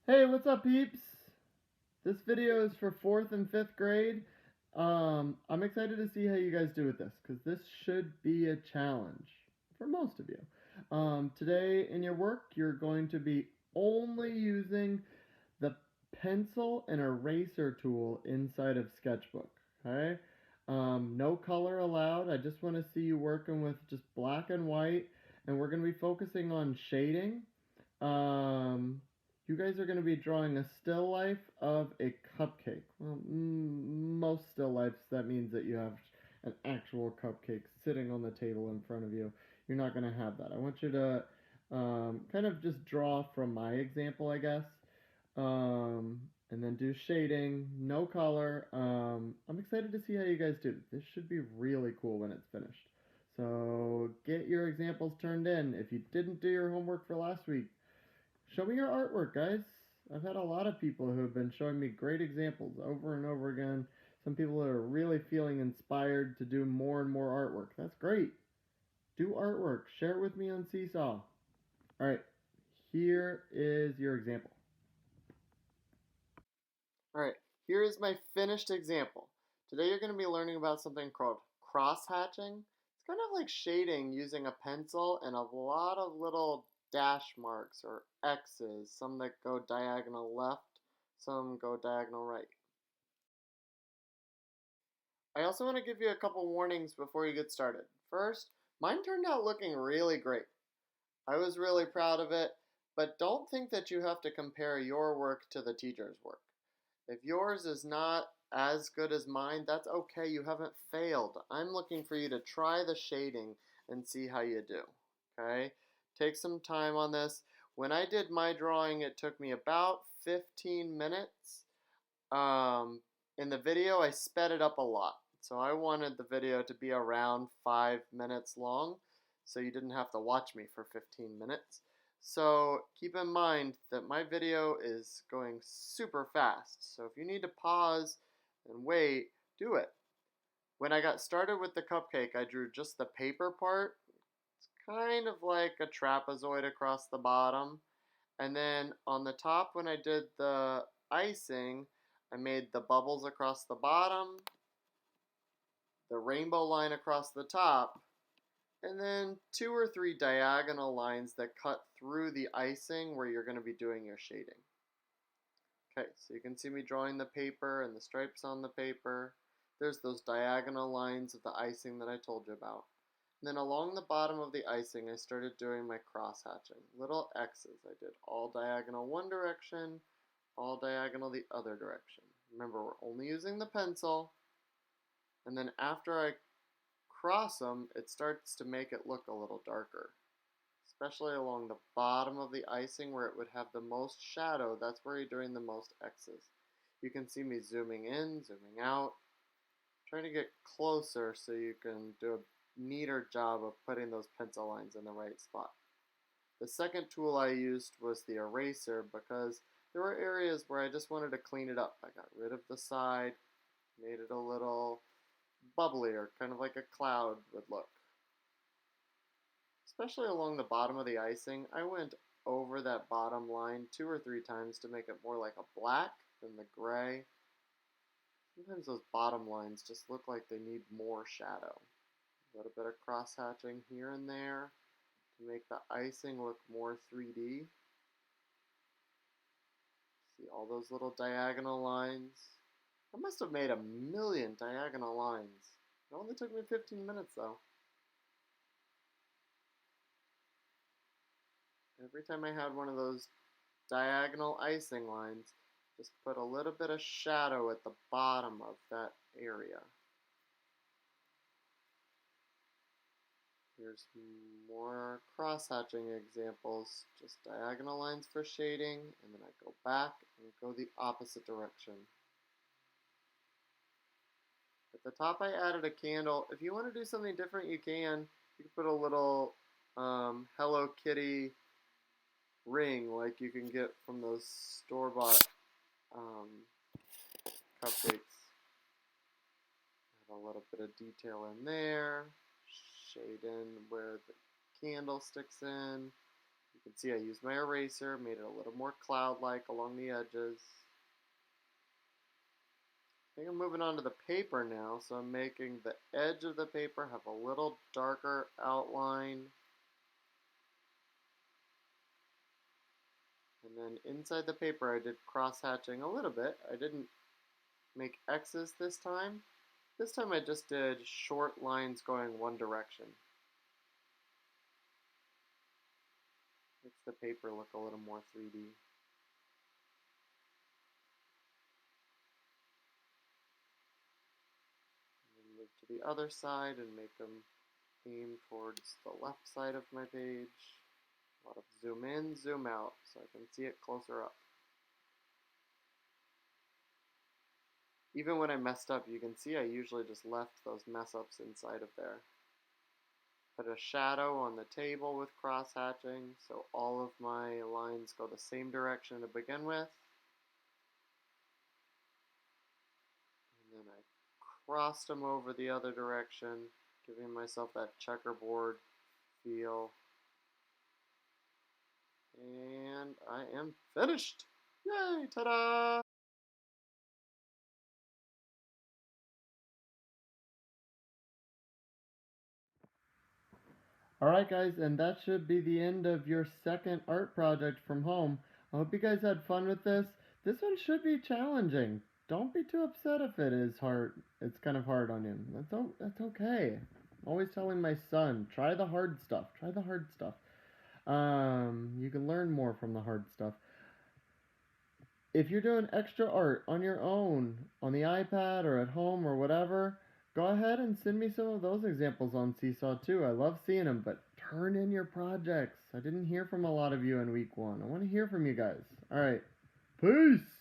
Hey, what's up, peeps? This video is for 4th and 5th grade. I'm excited to see how you guys do with this, because this should be a challenge for most of you. Today in your work, you're going to be only using the pencil and eraser tool inside of Sketchbook, okay? No color allowed. I just want to see you working with just black and white, and we're going to be focusing on shading. Um, you guys are going to be drawing a still life of a cupcake. Well, most still lifes, that means that you have an actual cupcake sitting on the table in front of you. You're not going to have that. I want you to kind of just draw from my example, I guess. And then do shading, no color. I'm excited to see how you guys do. This should be really cool when it's finished. So get your examples turned in. If you didn't do your homework for last week, show me your artwork, guys. I've had a lot of people who have been showing me great examples over and over again. Some people are really feeling inspired to do more and more artwork. That's great. Do artwork. Share it with me on Seesaw. Alright, here is your example. Alright, here is my finished example. Today you're going to be learning about something called cross-hatching. It's kind of like shading using a pencil and a lot of little dash marks or X's, some that go diagonal left, some go diagonal right. I also want to give you a couple warnings before you get started. First, mine turned out looking really great. I was really proud of it, but don't think that you have to compare your work to the teacher's work. If yours is not as good as mine, that's okay. You haven't failed. I'm looking for you to try the shading and see how you do. Okay? Take some time on this. When I did my drawing, it took me about 15 minutes. In the video, I sped it up a lot. So I wanted the video to be around 5 minutes long, so you didn't have to watch me for 15 minutes. So keep in mind that my video is going super fast. So if you need to pause and wait, do it. When I got started with the cupcake, I drew just the paper part. It's kind of like a trapezoid across the bottom. And then on the top, when I did the icing, I made the bubbles across the bottom, the rainbow line across the top, and then 2 or 3 diagonal lines that cut through the icing where you're going to be doing your shading. Okay, so you can see me drawing the paper and the stripes on the paper. There's those diagonal lines of the icing that I told you about. And then along the bottom of the icing, I started doing my cross hatching. Little X's. I did all diagonal one direction, all diagonal the other direction. Remember, we're only using the pencil. And then after I cross them, it starts to make it look a little darker. Especially along the bottom of the icing where it would have the most shadow, that's where you're doing the most X's. You can see me zooming in, zooming out, trying to get closer so you can do a neater job of putting those pencil lines in the right spot. The second tool I used was the eraser because there were areas where I just wanted to clean it up. I got rid of the side, made it a little bubblier, kind of like a cloud would look. Especially along the bottom of the icing, I went over that bottom line 2 or 3 times to make it more like a black than the gray. Sometimes those bottom lines just look like they need more shadow. A little bit of cross hatching here and there to make the icing look more 3D. See all those little diagonal lines? I must have made a million diagonal lines. It only took me 15 minutes though. Every time I had one of those diagonal icing lines, just put a little bit of shadow at the bottom of that area. Here's more cross-hatching examples, just diagonal lines for shading, and then I go back and go the opposite direction. At the top I added a candle. If you want to do something different, you can. You can put a little Hello Kitty ring like you can get from those store-bought cupcakes. Have a little bit of detail in there. Shade in where the candle sticks in. You can see I used my eraser, made it a little more cloud-like along the edges. I think I'm moving on to the paper now, so I'm making the edge of the paper have a little darker outline. And then inside the paper I did cross-hatching a little bit. I didn't make X's this time. This time I just did short lines going one direction. Makes the paper look a little more 3D. Move to the other side and make them aim towards the left side of my page. A lot of zoom in, zoom out, so I can see it closer up. Even when I messed up, you can see I usually just left those mess ups inside of there. Put a shadow on the table with cross hatching, so all of my lines go the same direction to begin with. And then I crossed them over the other direction, giving myself that checkerboard feel. And I am finished! Yay! Ta-da! Alright guys, and that should be the end of your second art project from home. I hope you guys had fun with this. This one should be challenging. Don't be too upset if it is hard. It's kind of hard on you. That's okay. I'm always telling my son, try the hard stuff. Try the hard stuff. You can learn more from the hard stuff. If you're doing extra art on your own, on the iPad or at home or whatever, go ahead and send me some of those examples on Seesaw too. I love seeing them, but turn in your projects. I didn't hear from a lot of you in week 1. I want to hear from you guys. Alright, peace!